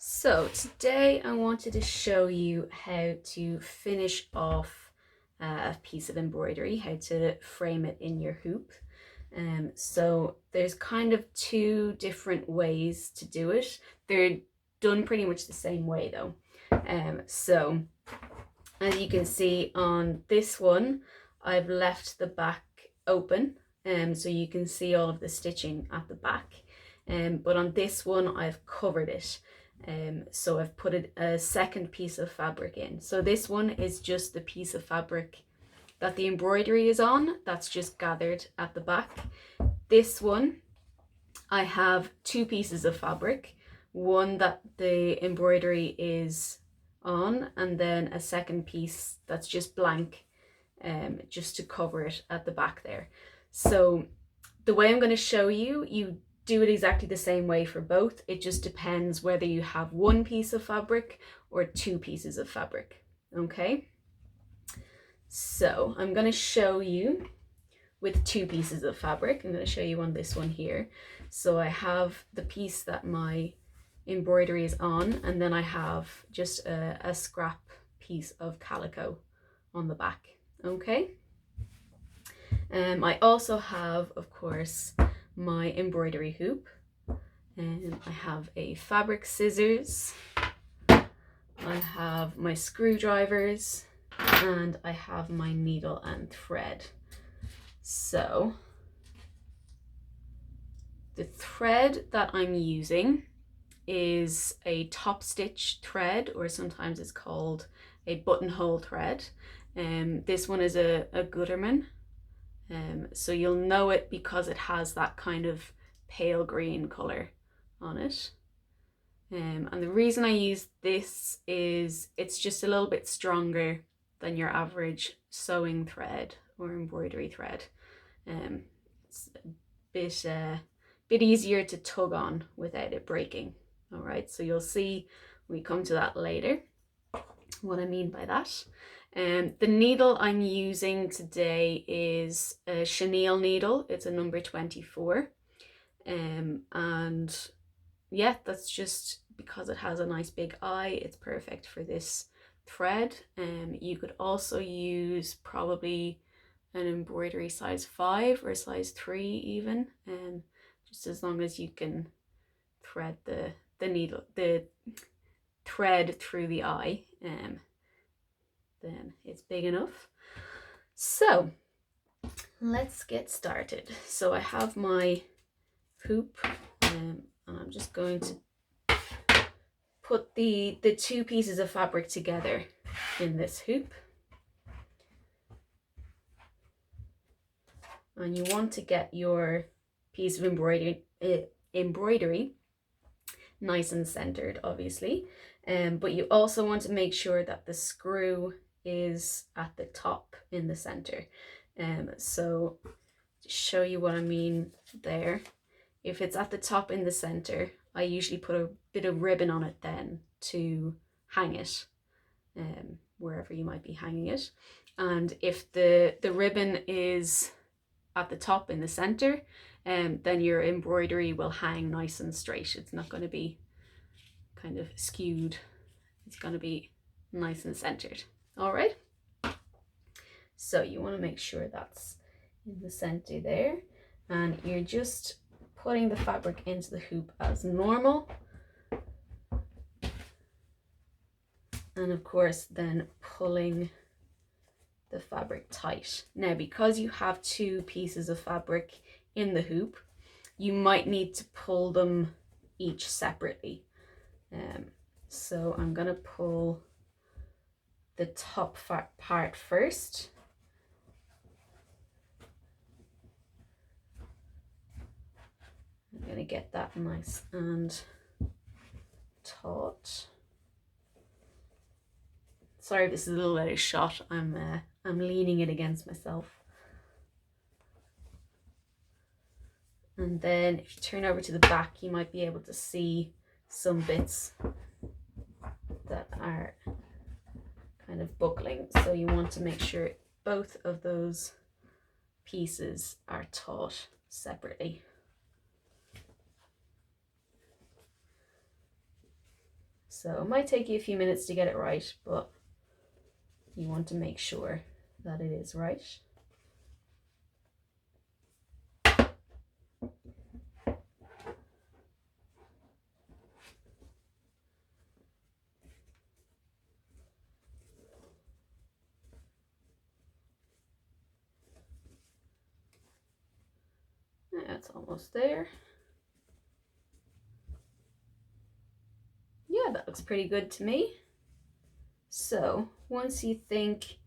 So today I wanted to show you how to finish off a piece of embroidery, how to frame it in your hoop. So there's kind of two different ways to do it. They're done pretty much the same way though. So as you can see on this one, I've left the back open, so you can see all of the stitching at the back. But on this one, I've covered it. So I've put a second piece of fabric in. So this one is just the piece of fabric that the embroidery is on, that's just gathered at the back. This one, I have two pieces of fabric, one that the embroidery is on, and then a second piece that's just blank, just to cover it at the back there. So the way I'm going to show you, you do it exactly the same way for both. It just depends whether you have one piece of fabric or two pieces of fabric. Okay, so I'm going to show you with two pieces of fabric. I'm going to show you on this one here. So I have the piece that my embroidery is on, and then I have just a scrap piece of calico on the back. Okay. I also have, of course, my embroidery hoop, and I have a fabric scissors, I have my screwdrivers, and I have my needle and thread. So the thread that I'm using is a top stitch thread, or sometimes it's called a buttonhole thread. This one is a Gutermann. So you'll know it because it has that kind of pale green color on it. And the reason I use this is it's just a little bit stronger than your average sewing thread or embroidery thread. It's a bit easier to tug on without it breaking. All right, so you'll see when we come to that later what I mean by that. The needle I'm using today is a chenille needle. It's a number 24. And yeah, that's just because it has a nice big eye. It's perfect for this thread. You could also use probably an embroidery size 5 or size 3 even, just as long as you can thread the thread through the eye, then it's big enough. So let's get started. So I have my hoop, and I'm just going to put the two pieces of fabric together in this hoop. And you want to get your piece of embroidery nice and centered, obviously, but you also want to make sure that the screw is at the top in the center. So to show you what I mean there, if it's at the top in the center, I usually put a bit of ribbon on it then to hang it, wherever you might be hanging it. And if the ribbon is at the top in the center, then your embroidery will hang nice and straight. It's not going to be kind of skewed. It's going to be nice and centered. All right. So you want to make sure that's in the center there, and you're just putting the fabric into the hoop as normal. And of course, then pulling the fabric tight. Now, because you have two pieces of fabric in the hoop, you might need to pull them each separately. So I'm going to pull the top part first. I'm going to get that nice and taut. Sorry if this is a little out of shot. I'm leaning it against myself. And then if you turn over to the back, you might be able to see some bits that are kind of buckling. So you want to make sure both of those pieces are taut separately. So it might take you a few minutes to get it right, but you want to make sure that it is right. That's almost there. Yeah, that looks pretty good to me. So once you think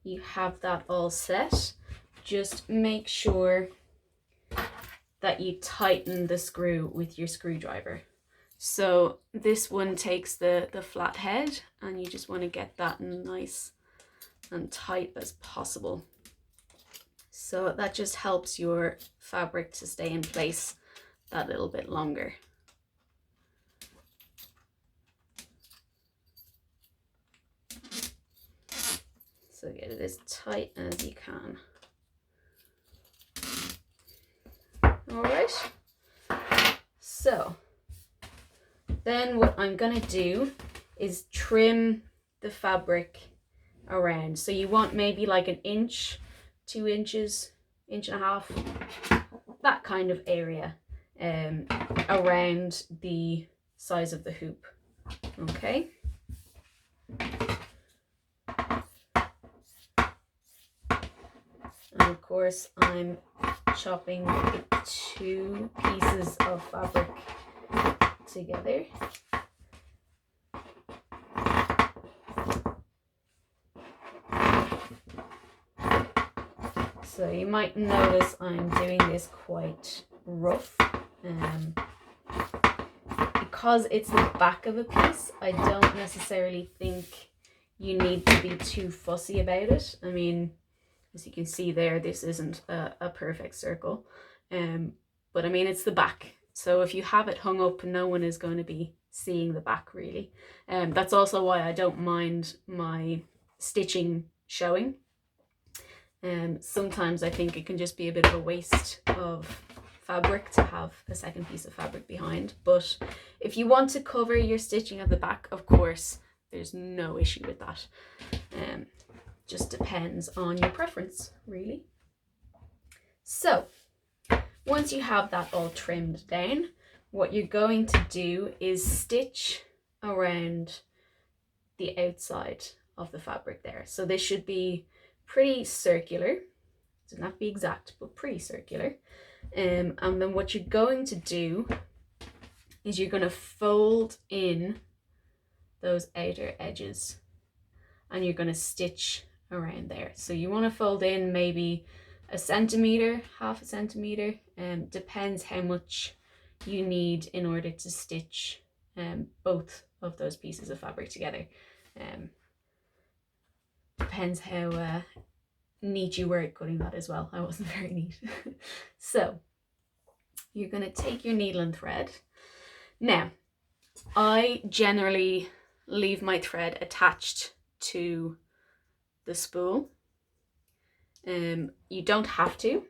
you have that all set, just make sure that you tighten the screw with your screwdriver. So this one takes the flat head, and you just want to get that nice and tight as possible. So that just helps your fabric to stay in place that little bit longer. So get it as tight as you can. All right. So then what I'm gonna do is trim the fabric around. So you want maybe like an inch, 2 inches, inch and a half, that kind of area around the size of the hoop. Okay. And of course I'm chopping 2 pieces of fabric together. So you might notice I'm doing this quite rough. Because it's the back of a piece, I don't necessarily think you need to be too fussy about it. I mean, as you can see there, this isn't a perfect circle. But I mean, it's the back. So if you have it hung up, no one is going to be seeing the back really. That's also why I don't mind my stitching showing. Sometimes I think it can just be a bit of a waste of fabric to have a second piece of fabric behind. But if you want to cover your stitching at the back, of course, there's no issue with that. Just depends on your preference, really. So once you have that all trimmed down, what you're going to do is stitch around the outside of the fabric there. So this should be pretty circular. Doesn't have to be exact, but pretty circular. And then what you're going to do is you're going to fold in those outer edges, and you're going to stitch around there. So you want to fold in maybe 1 centimeter, half a centimeter, depends how much you need in order to stitch both of those pieces of fabric together. Depends how neat you were at cutting that as well. I wasn't very neat. So you're going to take your needle and thread. Now, I generally leave my thread attached to the spool. You don't have to.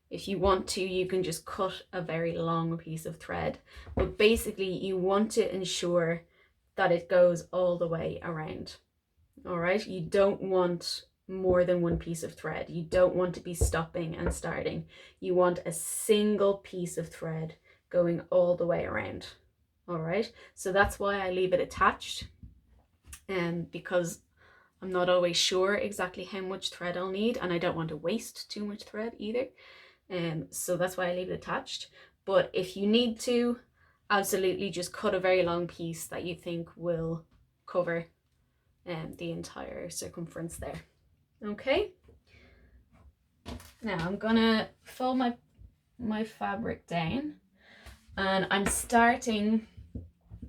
If you want to, you can just cut a very long piece of thread, but basically you want to ensure that it goes all the way around. All right, you don't want more than one piece of thread. You don't want to be stopping and starting. You want a single piece of thread going all the way around. All right, so that's why I leave it attached, because I'm not always sure exactly how much thread I'll need, and I don't want to waste too much thread either. So that's why I leave it attached. But if you need to, absolutely just cut a very long piece that you think will cover the entire circumference there. Okay. Now I'm gonna fold my fabric down, and I'm starting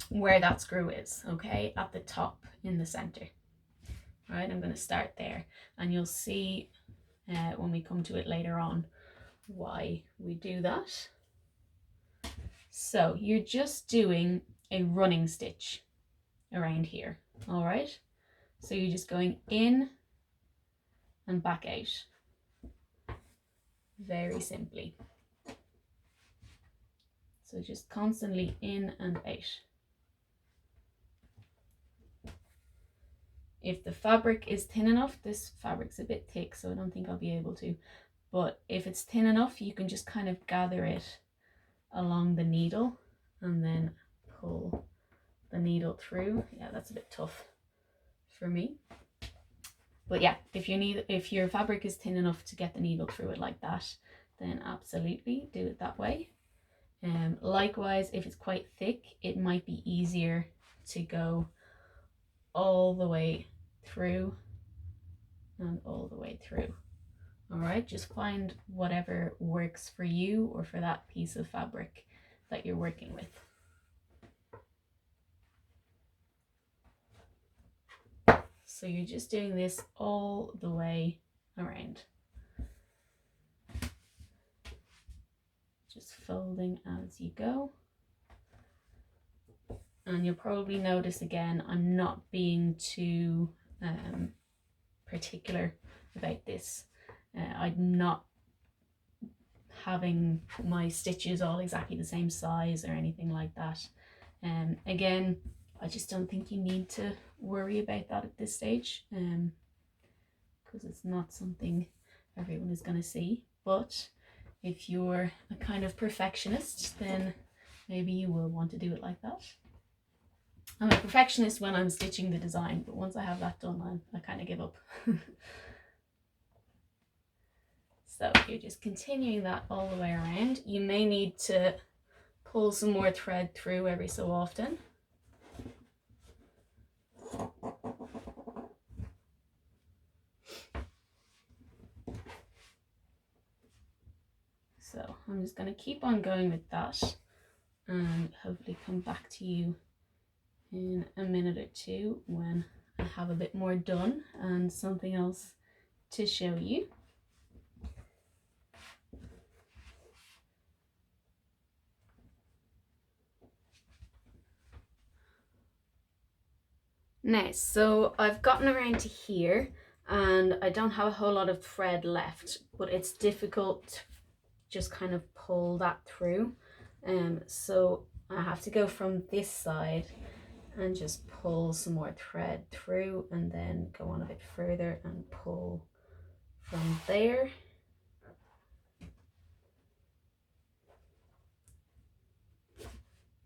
where that screw is, okay, at the top in the center. All right, I'm gonna start there, and you'll see when we come to it later on why we do that. So you're just doing a running stitch around here. All right, so you're just going in and back out, very simply. So just constantly in and out. If the fabric is thin enough, this fabric's a bit thick, so I don't think I'll be able to, but if it's thin enough, you can just kind of gather it along the needle and then pull the needle through. Yeah, that's a bit tough for me. But yeah, if your fabric is thin enough to get the needle through it like that, then absolutely do it that way. Likewise, if it's quite thick, it might be easier to go all the way through and all the way through. All right, just find whatever works for you or for that piece of fabric that you're working with. So you're just doing this all the way around. Just folding as you go. And you'll probably notice again, I'm not being too particular about this. I'm not having my stitches all exactly the same size or anything like that. Again, I just don't think you need to worry about that at this stage, because it's not something everyone is going to see. But if you're a kind of perfectionist, then maybe you will want to do it like that. I'm a perfectionist when I'm stitching the design, but once I have that done, I kind of give up. So you're just continuing that all the way around. You may need to pull some more thread through every so often. So I'm just going to keep on going with that and hopefully come back to you in a minute or two when I have a bit more done and something else to show you. Nice, so I've gotten around to here and I don't have a whole lot of thread left, but it's difficult to just kind of pull that through. So I have to go from this side and just pull some more thread through and then go on a bit further and pull from there.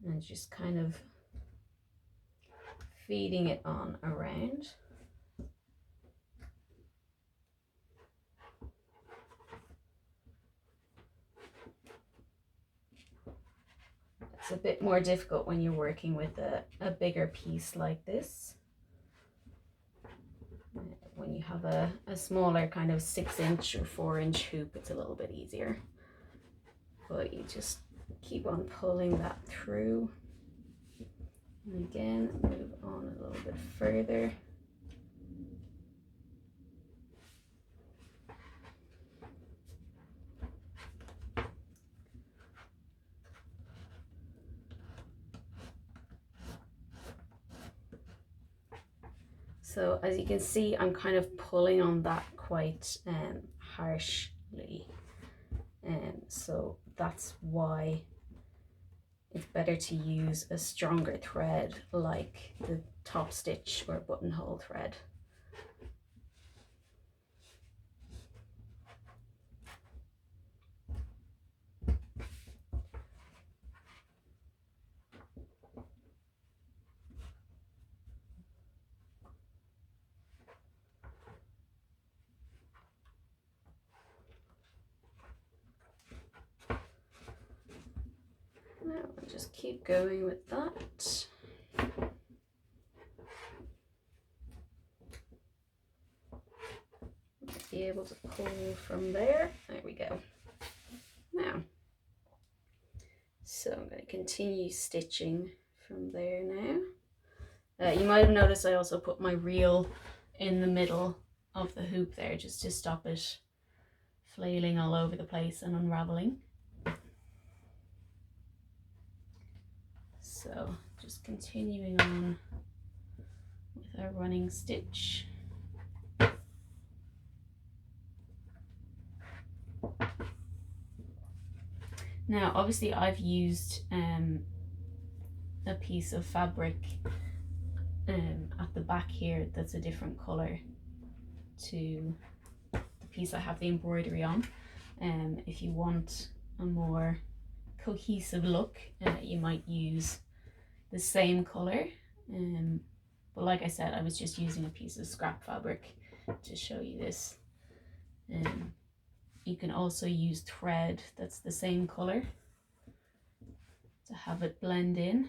And just kind of feeding it on around. It's a bit more difficult when you're working with a bigger piece like this. When you have a smaller kind of 6-inch or 4-inch hoop, it's a little bit easier. But you just keep on pulling that through. And again, move on a little bit further. So as you can see, I'm kind of pulling on that quite harshly. So that's why it's better to use a stronger thread like the top stitch or buttonhole thread. Now I'll just keep going with that. Be able to pull from there. There we go. Now, so I'm going to continue stitching from there now. You might have noticed I also put my reel in the middle of the hoop there just to stop it flailing all over the place and unraveling. So just continuing on with our running stitch. Now obviously I've used a piece of fabric at the back here that's a different color to the piece I have the embroidery on. If you want a more cohesive look, you might use the same color. But like I said, I was just using a piece of scrap fabric to show you this. You can also use thread that's the same color to have it blend in.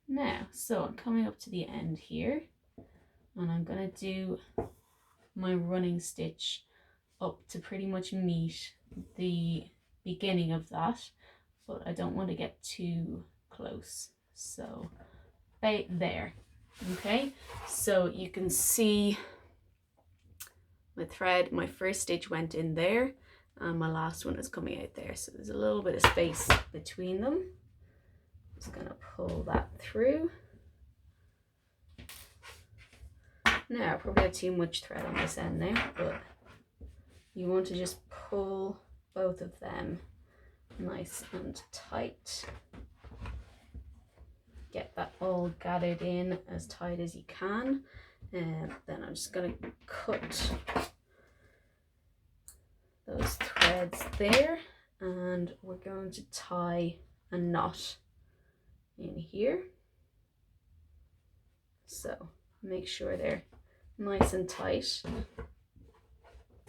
Now, so I'm coming up to the end here, and I'm gonna do my running stitch up to pretty much meet the beginning of that, but I don't want to get too close. So right there. Okay, so you can see my thread, my first stitch went in there and my last one is coming out there, so there's a little bit of space between them. Just gonna pull that through. Now I probably have too much thread on this end now, but you want to just pull both of them nice and tight. Get that all gathered in as tight as you can, and then I'm just going to cut those threads there, and we're going to tie a knot in here. So make sure they're nice and tight.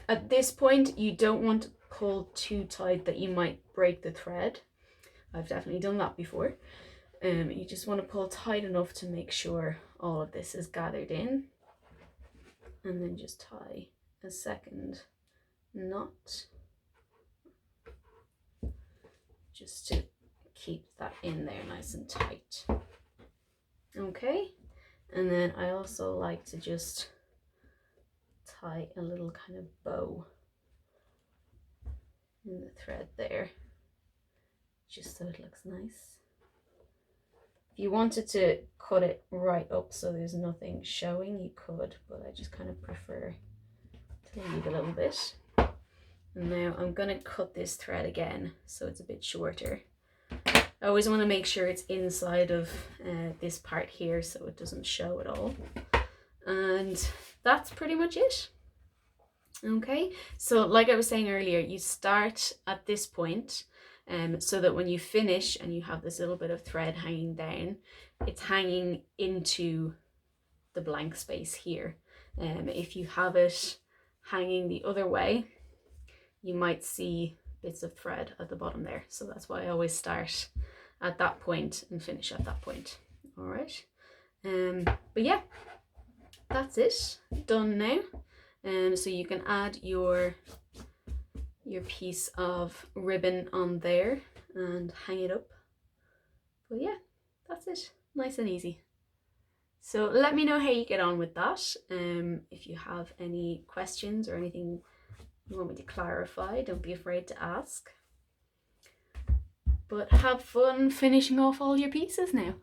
At this point you don't want to pull too tight that you might break the thread. I've definitely done that before. You just want to pull tight enough to make sure all of this is gathered in, and then just tie a second knot just to keep that in there nice and tight. Okay, and then I also like to just tie a little kind of bow in the thread there, just so it looks nice. If you wanted to cut it right up so there's nothing showing, you could, but I just kind of prefer to leave a little bit. And now I'm going to cut this thread again so it's a bit shorter. I always want to make sure it's inside of this part here so it doesn't show at all. And that's pretty much it. Okay, so like I was saying earlier, you start at this point, so that when you finish and you have this little bit of thread hanging down, it's hanging into the blank space here. If you have it hanging the other way, you might see bits of thread at the bottom there. So that's why I always start at that point and finish at that point. All right, but yeah, that's it, done now. So you can add your piece of ribbon on there and hang it up. But yeah, that's it, nice and easy. So let me know how you get on with that. If you have any questions or anything you want me to clarify, don't be afraid to ask. But have fun finishing off all your pieces now.